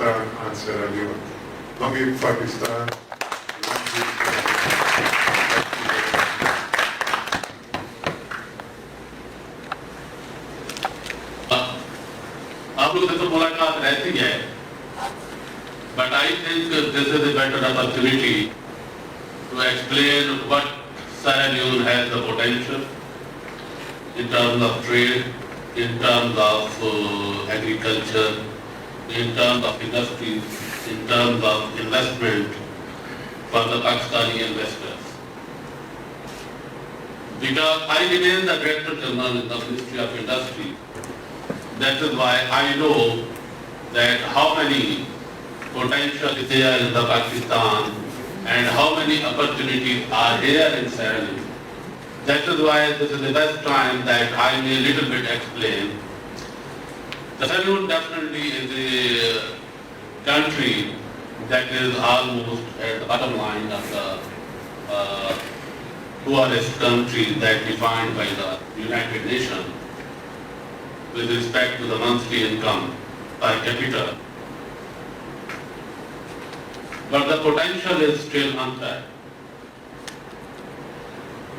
Pakistan and Sierra Leone. Long live Pakistan. Long आप लोगों से तो मुलाकात रहती है, but I think this is a better opportunity to explain what Sierra Leone has the potential in terms of trade, in terms of agriculture, in terms of industries, in terms of investment for the Pakistani investors. Because I remain the Director General in the Ministry of Industry, that is why I know that how many potential is there in the Pakistan and how many opportunities are here in Sierra Leone. That is why this is the best time that I may a little bit explain. The Sierra Leone definitely is a country that is almost at the bottom line of the poorest country that defined by the United Nations with respect to the monthly income per capita. But the potential is still untapped.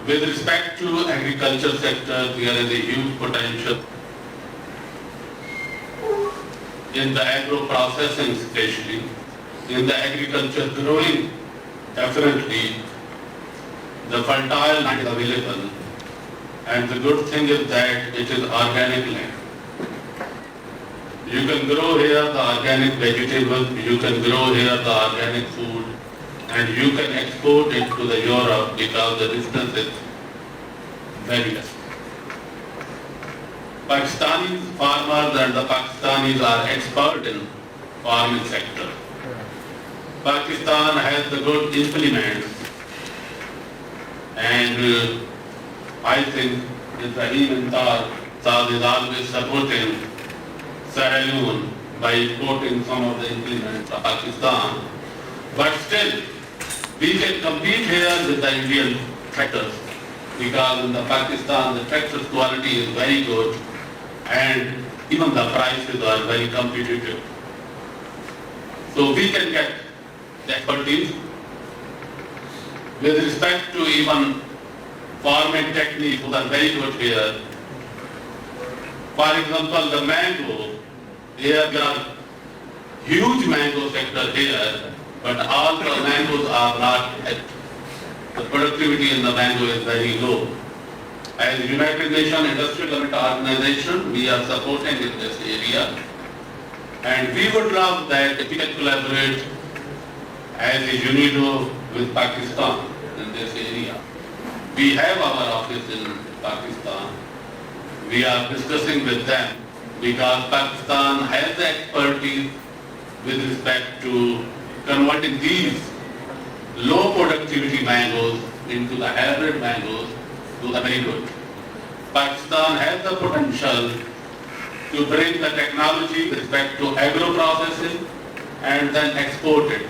With respect to agriculture sector, there is a huge potential. In the agro processing especially, in the agriculture growing, definitely the fertile land is available, and the good thing is that it is organic land. You can grow here the organic vegetables, you can grow here the organic food, and you can export it to the Europe because the distance is very less. Pakistani farmers and the Pakistanis are expert in farming sector. Pakistan has the good implements, and I think Ibrahim Saad is always supporting Sierra Leone by importing some of the implements of Pakistan. But still, we can compete here with the Indian tractors because in the Pakistan the tractors quality is very good and even the prices are very competitive. So we can get the expertise with respect to even farming techniques that are very good here. For example, the mango, here there are huge mango sector here, but all the mangoes are not at the productivity in the mango is very low. As United Nations Industrial Organization, we are supporting in this area, and we would love that if we can collaborate as a UNIDO with Pakistan in this area. We have our office in Pakistan. We are discussing with them because Pakistan has the expertise with respect to converting these low productivity mangoes into the hybrid mangoes to the very good. Pakistan has the potential to bring the technology with respect to agro processing and then export it.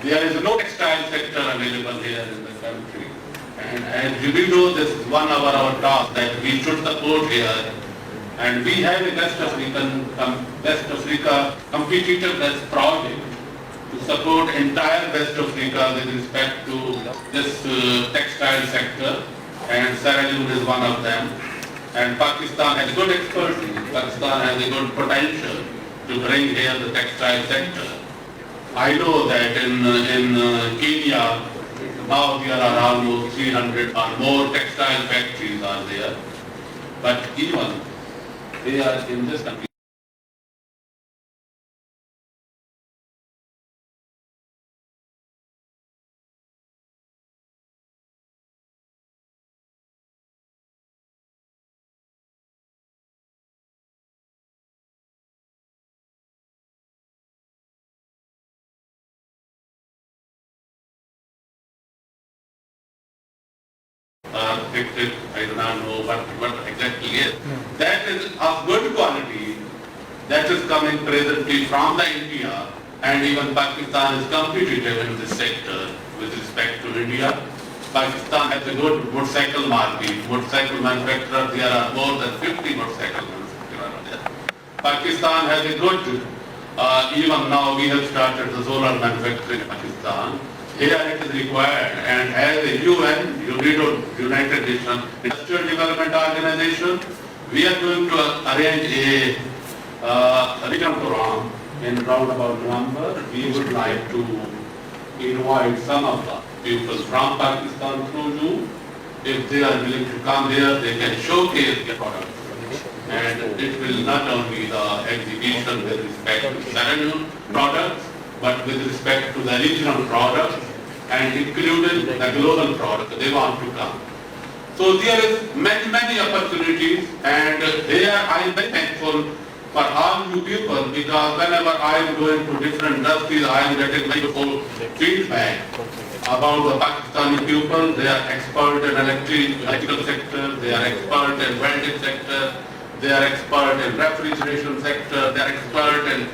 There is no textile sector available here in the country. And as you know, this is one of our tasks that we should support here. And we have a West Africa competitiveness project to support entire West Africa with respect to this textile sector. And Sierra Leone is one of them. And Pakistan has good expertise. Pakistan has a good potential to bring here the textile sector. I know that in Kenya, now there are almost 300 or more textile factories are there. But even they are in this country. Fixed, I do not know what exactly is. That is of good quality, that is coming presently from the India, and even Pakistan is competitive in this sector with respect to India. Pakistan has a good motorcycle market, motorcycle manufacturer, there are more than 50 motorcycle manufacturers there. Pakistan has a good Even now we have started the solar manufacturing in Pakistan. Here it is required, and as a UN, United Nations Industrial Development Organization, we are going to arrange a regional program in roundabout November. We would like to invite some of the people from Pakistan through you. If they are willing to come here, they can showcase their products. And it will not only the exhibition with respect to Serenum products, but with respect to the regional products and including the global products. They want to come. So there is many opportunities, and here I am very thankful for all you people, because whenever I am going to different industries, I am getting very good feedback about the Pakistani people. They are expert in electrical sector, they are expert in welding sector, they are expert in refrigeration sector, they are expert in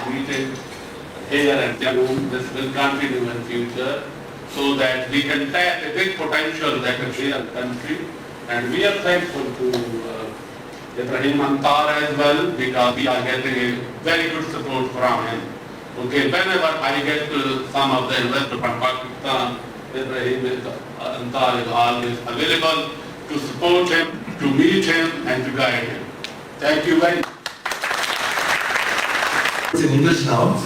meeting here and Janoom. This will continue in future, so that we can tap a big potential that is here in the country. And we are thankful to Ibrahim Antar as well, because we are getting a very good support from him. Okay, whenever I get some of the investors from Pakistan, Ibrahim Antar is always available to support him, to meet him, and to guide him. Thank you very much. It's in English now.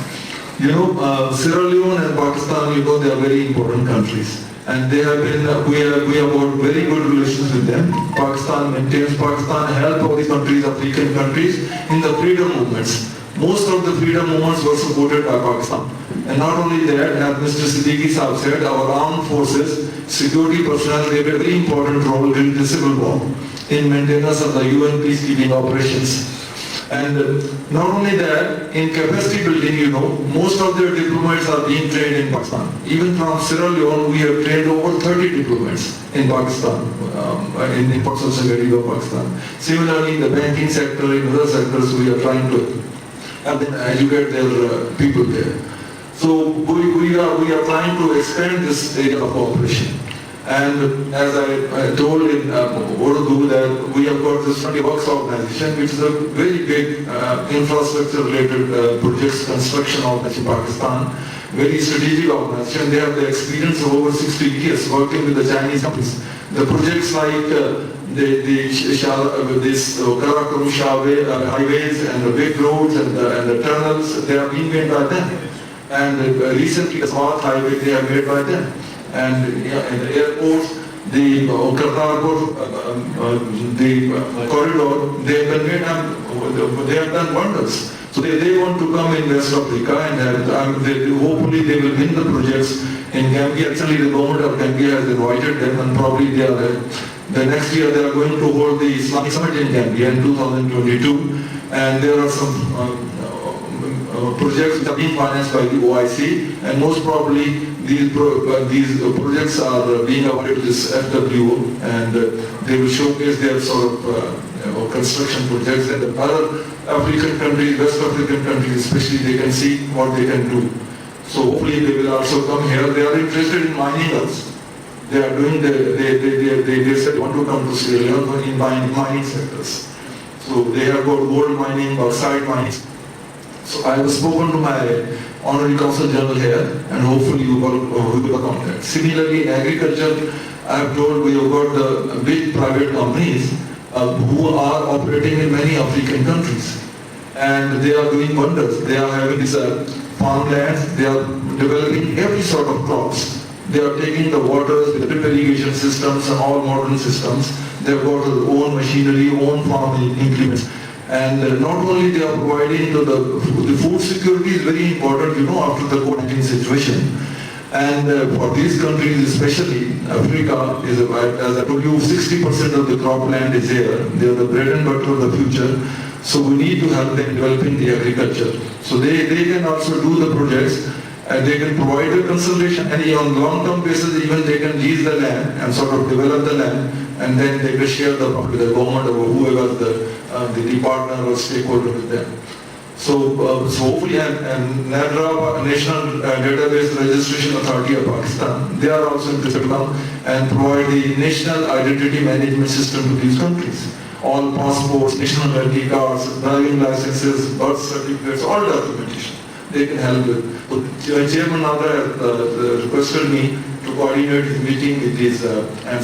You know, Sierra Leone and Pakistan, you know, they are very important countries. And they have been, we have got very good relations with them. Pakistan helped all these countries, African countries, in the freedom movements. Most of the freedom movements were supported by Pakistan. And not only that, as Mr. Siddiqui Saab said, our armed forces, security personnel, they have a very important role during the civil war in maintenance of the UN peacekeeping operations. And not only that, in capacity building, you know, most of their diplomats are being trained in Pakistan. Even from Sierra Leone, we have trained over 30 diplomats in Pakistan, in parts of security of Pakistan. Similarly, in the banking sector, in other sectors, we are trying to educate their people there. So we are trying to expand this area of cooperation. And as I told in Urdu, that we have got this Friendly Works organization, which is a very big infrastructure-related projects construction organization in Pakistan, very strategic organization. They have the experience of over 60 years working with the Chinese companies. The projects like this Karakoram highways and the big roads and the tunnels, they are being made by them. And recently the Smart Highway, they are made by them. And in the airports, the Kartarpur, the corridor, they have done wonders. So they want to come in West Africa, and hopefully they will win the projects in Gambia. Actually, the government of Gambia has invited them, and probably the next year they are going to hold the Islamic Summit in Gambia in 2022, and there are some projects which are being financed by the OIC, and most probably these projects are being awarded to this FWO, and they will showcase their sort of construction projects, and other African countries, West African countries especially, they can see what they can do. So hopefully they will also come here. They are interested in mining also. They are doing they said want to come to Sierra Leone in mining sectors. So they have got gold mining, bauxite mining. So I have spoken to my Honorary Consul General here, and hopefully we will work on that. Similarly, in agriculture, I have told we have got the big private companies who are operating in many African countries, and they are doing wonders. They are having these farmlands, they are developing every sort of crops. They are taking the waters with drip irrigation systems and all modern systems. They have got their own machinery, own farming implements. And not only they are providing the food security is very important, you know, after the COVID-19 situation. And for these countries, especially Africa, as I told you, 60% of the cropland is here. They are the bread and butter of the future. So we need to help them developing the agriculture. So they can also do the projects. and they can provide a consultation, and on long-term basis, even they can lease the land and sort of develop the land, and then they can share the profit with the government or whoever the partner or stakeholder with them. So hopefully, and NADRA, National Database Registration Authority of Pakistan, they are also interested to come and provide the national identity management system to these countries. All passports, national ID cards, driving licenses, birth certificates, all documentation they can help with. So Chairman NADRA requested me to coordinate his meeting with these and